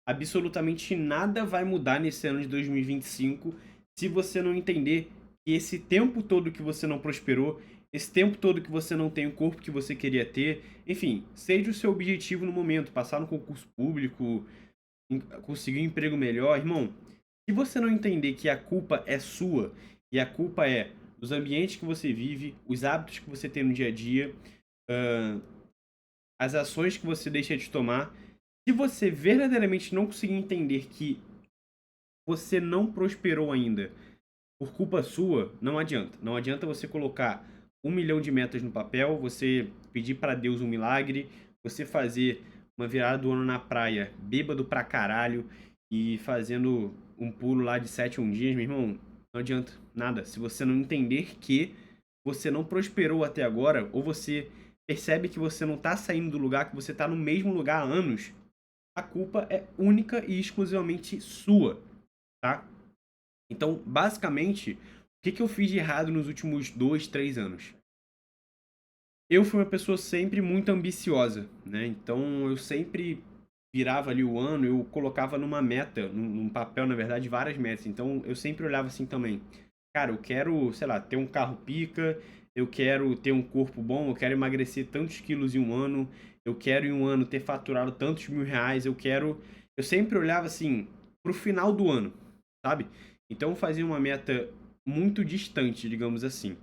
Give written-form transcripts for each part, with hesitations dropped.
absolutamente nada vai mudar nesse ano de 2025 se você não entender que esse tempo todo que você não prosperou, esse tempo todo que você não tem o corpo que você queria ter, enfim, seja o seu objetivo no momento, passar no concurso público, conseguir um emprego melhor, irmão. Se você não entender que a culpa é sua e a culpa é dos ambientes que você vive, os hábitos que você tem no dia a dia, ah, as ações que você deixa de tomar, se você verdadeiramente não conseguir entender que você não prosperou ainda por culpa sua, não adianta. Não adianta você colocar 1 milhão de metas no papel, você pedir para Deus um milagre, você fazer uma virada do ano na praia, bêbado pra caralho e fazendo um pulo lá de 7 a 1 dias, meu irmão. Não adianta nada. Se você não entender que você não prosperou até agora, ou você percebe que você não tá saindo do lugar, que você tá no mesmo lugar há anos, a culpa é única e exclusivamente sua, tá? Então, basicamente, o que que eu fiz de errado nos últimos 2, 3 anos? Eu fui uma pessoa sempre muito ambiciosa, né? Então, eu sempre virava ali o ano, eu colocava numa meta, num papel, na verdade, várias metas. Então, eu sempre olhava assim também. Cara, eu quero, sei lá, ter um carro pica, eu quero ter um corpo bom, eu quero emagrecer tantos quilos em um ano, eu quero em um ano ter faturado tantos mil reais, eu quero. Eu sempre olhava assim, pro final do ano, sabe? Então, eu fazia uma meta muito distante, digamos assim.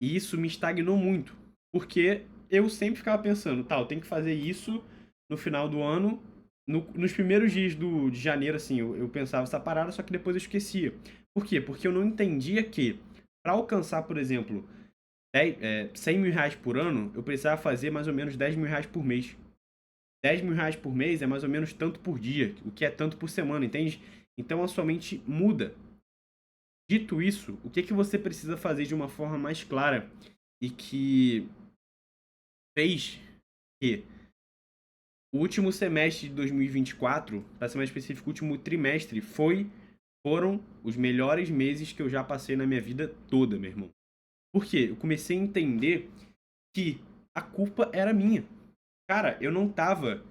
E isso me estagnou muito, porque eu sempre ficava pensando, tá, eu tenho que fazer isso no final do ano. Nos primeiros dias de janeiro, assim, eu pensava essa parada, só que depois eu esquecia. Por quê? Porque eu não entendia que, para alcançar, por exemplo, 100 mil reais por ano, eu precisava fazer mais ou menos 10 mil reais por mês. 10 mil reais por mês é mais ou menos tanto por dia, o que é tanto por semana, entende? Então a sua mente muda. Dito isso, o que que você precisa fazer de uma forma mais clara e que fez que o último semestre de 2024, para ser mais específico, o último trimestre, foram os melhores meses que eu já passei na minha vida toda, meu irmão. Por quê? Eu comecei a entender que a culpa era minha. Cara, eu não tava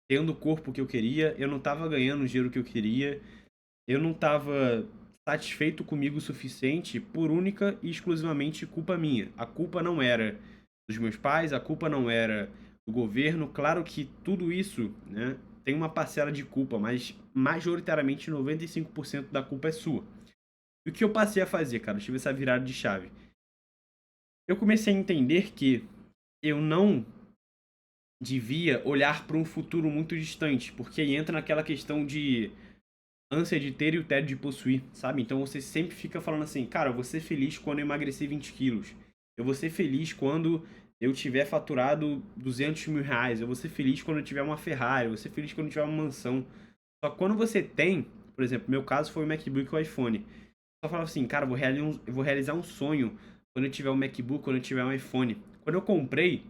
tendo o corpo que eu queria, eu não tava ganhando o dinheiro que eu queria, eu não tava satisfeito comigo o suficiente por única e exclusivamente culpa minha. A culpa não era dos meus pais, a culpa não era do governo. Claro que tudo isso, né, tem uma parcela de culpa, mas majoritariamente 95% da culpa é sua. E o que eu passei a fazer, cara? Eu tive essa virada de chave. Eu comecei a entender que eu não devia olhar para um futuro muito distante, porque aí entra naquela questão de ânsia de ter e o tédio de possuir, sabe? Então você sempre fica falando assim, cara, eu vou ser feliz quando eu emagrecer 20 quilos. Eu vou ser feliz quando eu tiver faturado 200 mil reais. Eu vou ser feliz quando eu tiver uma Ferrari. Eu vou ser feliz quando eu tiver uma mansão. Só que quando você tem, por exemplo, meu caso foi o MacBook e o iPhone. Só falava assim, cara, eu vou realizar um sonho quando eu tiver um MacBook, quando eu tiver um iPhone. Quando eu comprei,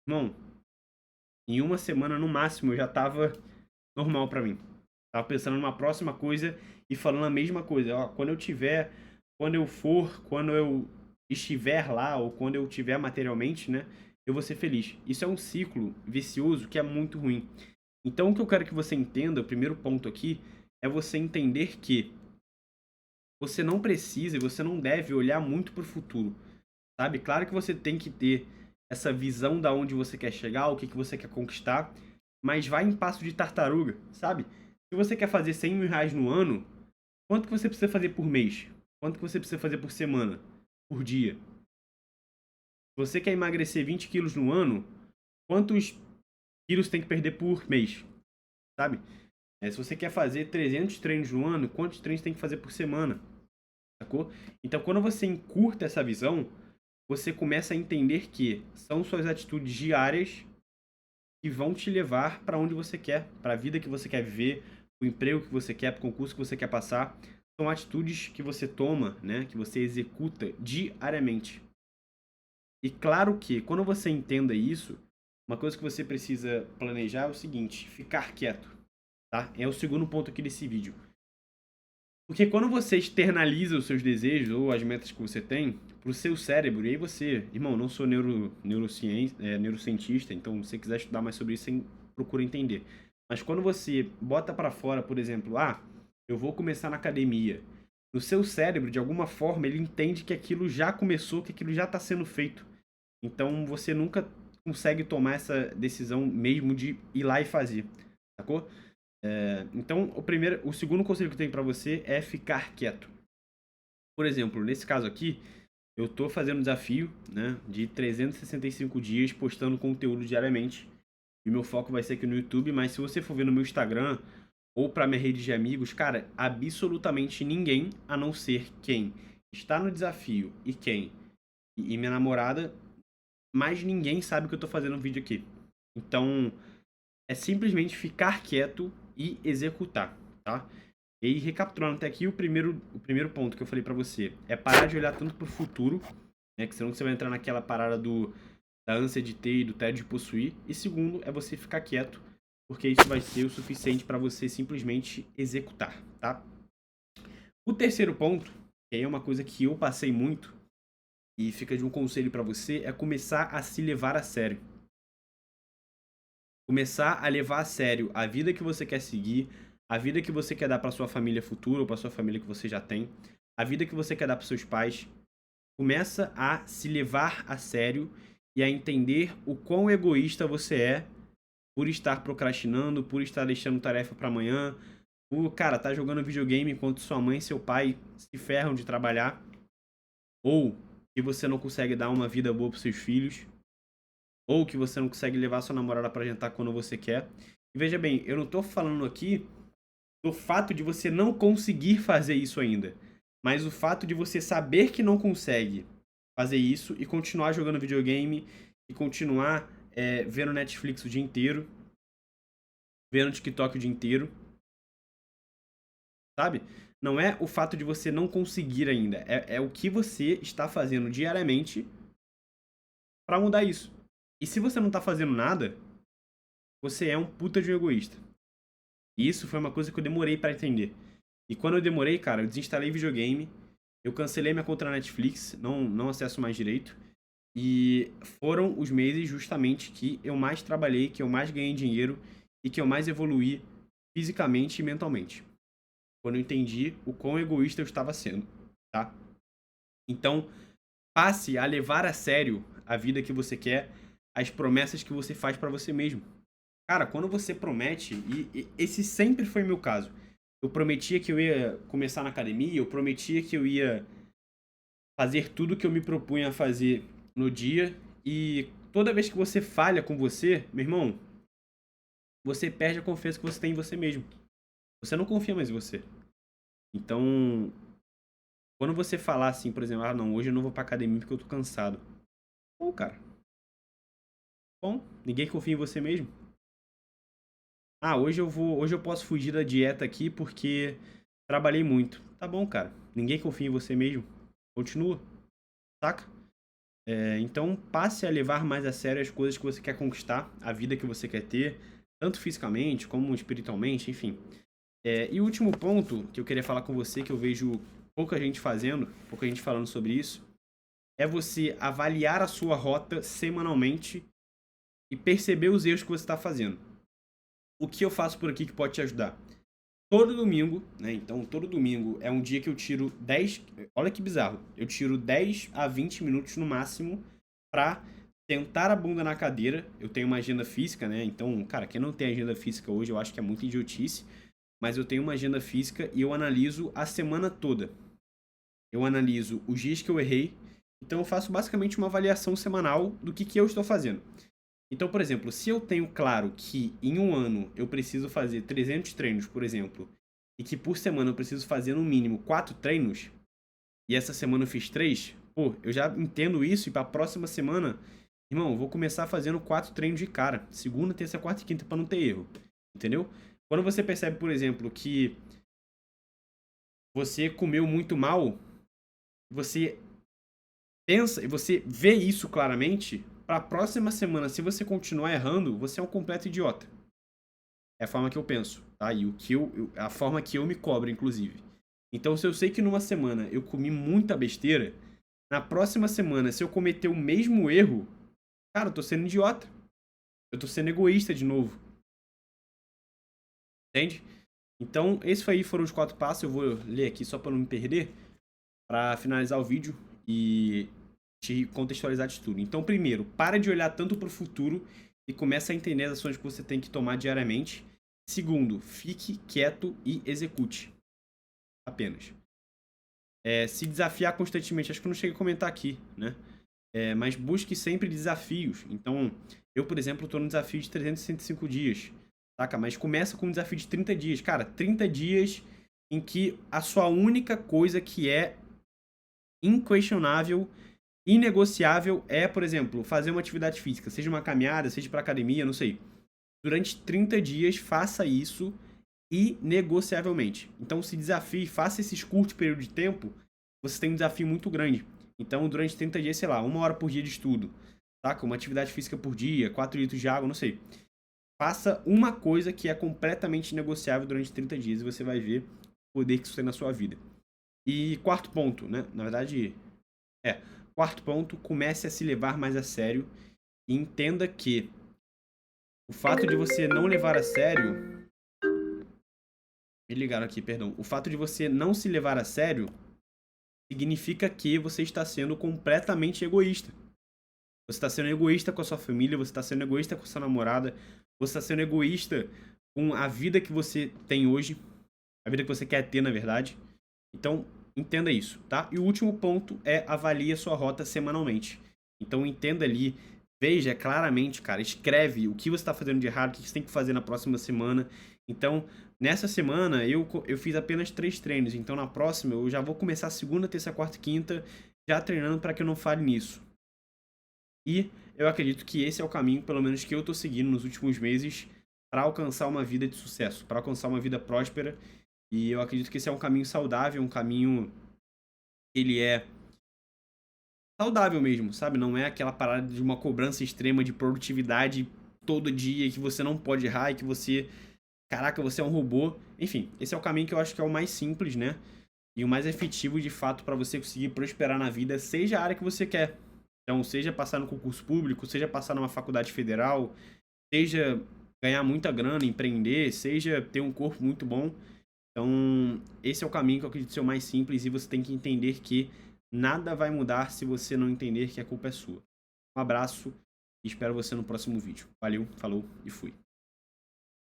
irmão, em uma semana no máximo eu já tava normal pra mim. Tava pensando numa próxima coisa e falando a mesma coisa. Ó, quando eu tiver, quando eu for, quando eu estiver lá ou quando eu tiver materialmente, né, eu vou ser feliz. Isso é um ciclo vicioso que é muito ruim. Então o que eu quero que você entenda, o primeiro ponto aqui, é você entender que você não precisa e você não deve olhar muito pro futuro, sabe? Claro que você tem que ter essa visão da onde você quer chegar, o que que você quer conquistar, mas vai em passo de tartaruga, sabe? Se você quer fazer 100 mil reais no ano, quanto que você precisa fazer por mês? Quanto que você precisa fazer por semana? Por dia? Se você quer emagrecer 20 quilos no ano, quantos quilos tem que perder por mês? Sabe? Se você quer fazer 300 treinos no ano, quantos treinos tem que fazer por semana? Sacou? Então, quando você encurta essa visão, você começa a entender que são suas atitudes diárias que vão te levar para onde você quer, para a vida que você quer viver, o emprego que você quer, para o concurso que você quer passar. São atitudes que você toma, né, que você executa diariamente. E claro que quando você entenda isso, uma coisa que você precisa planejar é o seguinte: ficar quieto, tá? É o segundo ponto aqui desse vídeo. Porque quando você externaliza os seus desejos ou as metas que você tem pro seu cérebro, e aí você, irmão, não sou neurocientista, então se você quiser estudar mais sobre isso, você procura entender. Mas quando você bota pra fora, por exemplo, eu vou começar na academia. No seu cérebro, de alguma forma, ele entende que aquilo já começou, que aquilo já está sendo feito. Então você nunca consegue tomar essa decisão mesmo de ir lá e fazer, sacou? Então o segundo conselho que eu tenho pra você é ficar quieto. Por exemplo, nesse caso aqui, eu tô fazendo um desafio, né, de 365 dias postando conteúdo diariamente. E meu foco vai ser aqui no YouTube, mas se você for ver no meu Instagram ou pra minha rede de amigos, cara, absolutamente ninguém, a não ser quem está no desafio e quem e minha namorada, mais ninguém sabe que eu tô fazendo um vídeo aqui. Então, é simplesmente ficar quieto e executar, tá? E aí, recapitulando até aqui, o primeiro ponto que eu falei pra você é parar de olhar tanto pro futuro, né? Que senão você vai entrar naquela parada da ânsia de ter e do tédio de possuir. E segundo, é você ficar quieto, porque isso vai ser o suficiente pra você simplesmente executar, tá? O terceiro ponto, que aí é uma coisa que eu passei muito, e fica de um conselho pra você, é começar a se levar a sério. Começar a levar a sério a vida que você quer seguir, a vida que você quer dar para sua família futura ou para sua família que você já tem, a vida que você quer dar para seus pais. Começa a se levar a sério e a entender o quão egoísta você é por estar procrastinando, por estar deixando tarefa para amanhã, por, cara, tá jogando videogame enquanto sua mãe e seu pai se ferram de trabalhar, ou que você não consegue dar uma vida boa para seus filhos, ou que você não consegue levar sua namorada pra jantar quando você quer. E veja bem, eu não tô falando aqui do fato de você não conseguir fazer isso ainda, mas o fato de você saber que não consegue fazer isso e continuar jogando videogame e continuar vendo Netflix o dia inteiro, vendo TikTok o dia inteiro, sabe? Não é o fato de você não conseguir ainda, é o que você está fazendo diariamente pra mudar isso. E se você não tá fazendo nada, você é um puta de um egoísta. E isso foi uma coisa que eu demorei pra entender. E quando eu demorei, cara, eu desinstalei videogame, eu cancelei minha conta na Netflix, não acesso mais direito. E foram os meses justamente que eu mais trabalhei, que eu mais ganhei dinheiro e que eu mais evoluí fisicamente e mentalmente. Quando eu entendi o quão egoísta eu estava sendo, tá? Então, passe a levar a sério a vida que você quer, as promessas que você faz pra você mesmo. Cara, quando você promete, e esse sempre foi meu caso. Eu prometia que eu ia começar na academia, eu prometia que eu ia fazer tudo que eu me propunha a fazer no dia. E toda vez que você falha com você, meu irmão, você perde a confiança que você tem em você mesmo. Você não confia mais em você. Então, quando você falar assim, por exemplo, não, hoje eu não vou pra academia porque eu tô cansado. Bom, cara, bom, ninguém confia em você mesmo. Hoje eu posso fugir da dieta aqui porque trabalhei muito. Tá bom, cara. Ninguém confia em você mesmo. Continua, saca? Então passe a levar mais a sério as coisas que você quer conquistar, a vida que você quer ter, tanto fisicamente como espiritualmente, enfim. E o último ponto que eu queria falar com você, que eu vejo pouca gente fazendo, pouca gente falando sobre isso, é você avaliar a sua rota semanalmente e perceber os erros que você está fazendo. O que eu faço por aqui que pode te ajudar? Todo domingo, né? Então, todo domingo é um dia que eu tiro 10. Olha que bizarro. Eu tiro 10 a 20 minutos no máximo pra sentar a bunda na cadeira. Eu tenho uma agenda física, né? Então, cara, quem não tem agenda física hoje, eu acho que é muito idiotice. Mas eu tenho uma agenda física e eu analiso a semana toda. Eu analiso os dias que eu errei. Então, eu faço basicamente uma avaliação semanal do que eu estou fazendo. Então, por exemplo, se eu tenho claro que em um ano eu preciso fazer 300 treinos, por exemplo, e que por semana eu preciso fazer no mínimo 4 treinos, e essa semana eu fiz 3, pô, eu já entendo isso e para a próxima semana, irmão, eu vou começar fazendo 4 treinos de cara, segunda, terça, quarta e quinta para não ter erro, entendeu? Quando você percebe, por exemplo, que você comeu muito mal, você pensa e você vê isso claramente, para a próxima semana, se você continuar errando, você é um completo idiota. É a forma que eu penso, tá? E a forma que eu me cobro, inclusive. Então, se eu sei que numa semana eu comi muita besteira, na próxima semana, se eu cometer o mesmo erro, cara, eu tô sendo idiota. Eu tô sendo egoísta de novo. Entende? Então, esses aí foram os 4 passos. Eu vou ler aqui só para não me perder, para finalizar o vídeo e te contextualizar de tudo. Então, primeiro, para de olhar tanto para o futuro e comece a entender as ações que você tem que tomar diariamente. Segundo, fique quieto e execute. Apenas. Se desafiar constantemente. Acho que eu não cheguei a comentar aqui, né? Mas busque sempre desafios. Então, eu, por exemplo, estou no desafio de 365 dias. Saca? Mas começa com um desafio de 30 dias. Cara, 30 dias em que a sua única coisa que é inquestionável, inegociável é, por exemplo, fazer uma atividade física, seja uma caminhada, seja para academia, não sei. Durante 30 dias, faça isso inegociavelmente. Então, se desafie, faça esses curtos períodos de tempo, você tem um desafio muito grande. Então, durante 30 dias, sei lá, 1 hora por dia de estudo, saca? Uma atividade física por dia, 4 litros de água, não sei. Faça uma coisa que é completamente negociável durante 30 dias e você vai ver o poder que isso tem na sua vida. E quarto ponto, né? Na verdade, quarto ponto, comece a se levar mais a sério e entenda que o fato de você não levar a sério... Me ligaram aqui, perdão. O fato de você não se levar a sério significa que você está sendo completamente egoísta. Você está sendo egoísta com a sua família, você está sendo egoísta com a sua namorada, você está sendo egoísta com a vida que você tem hoje, a vida que você quer ter, na verdade. Então, entenda isso, tá? E o último ponto é avalie a sua rota semanalmente. Então, entenda ali, veja claramente, cara, escreve o que você está fazendo de errado, o que você tem que fazer na próxima semana. Então, nessa semana, eu fiz apenas 3 treinos. Então, na próxima, eu já vou começar segunda, terça, quarta e quinta, já treinando para que eu não falhe nisso. E eu acredito que esse é o caminho, pelo menos que eu tô seguindo nos últimos meses, para alcançar uma vida de sucesso, para alcançar uma vida próspera. E eu acredito que esse é um caminho saudável, um caminho que ele é saudável mesmo, sabe? Não é aquela parada de uma cobrança extrema de produtividade todo dia, que você não pode errar e que você, caraca, você é um robô. Enfim, esse é o caminho que eu acho que é o mais simples, né? E o mais efetivo, de fato, para você conseguir prosperar na vida, seja a área que você quer. Então, seja passar no concurso público, seja passar numa faculdade federal, seja ganhar muita grana, empreender, seja ter um corpo muito bom. Então, esse é o caminho que eu acredito ser o mais simples e você tem que entender que nada vai mudar se você não entender que a culpa é sua. Um abraço e espero você no próximo vídeo. Valeu, falou e fui.